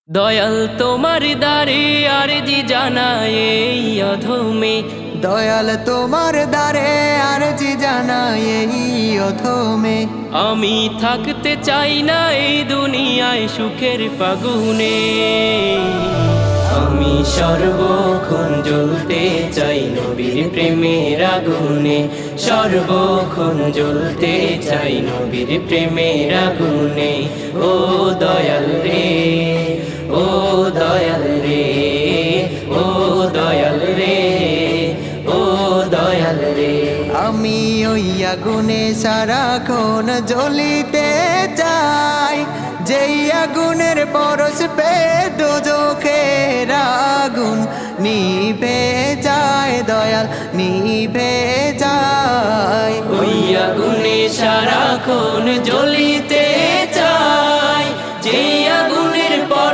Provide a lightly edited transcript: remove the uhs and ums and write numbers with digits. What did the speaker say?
দয়াল তোমার দ্বারে আরজি জানাই এই অধমে, দয়াল তোমার দ্বারে আরজি জানাই এই অধমে। আমি থাকতে চাই না এই দুনিয়ায় সুখের ফাগুনে, আমি সর্বক্ষণ জ্বলতে চাই নবীর প্রেমের আগুনে, সর্বক্ষণ জ্বলতে চাই নবীর প্রেমের আগুনে। ও দয়াল রে, ও দয়াল রে, ও দয়াল রে, ও দয়াল রে। আমি ওই আগুনে সারাক্ষণ জ্বলিতে চাই, যেই আগুনের পরশ পেয়ে দোজখের আগুন নিভে যায়, দয়াল নিভে যায়। ওই আগুনে সারাক্ষণ জ্বলিতে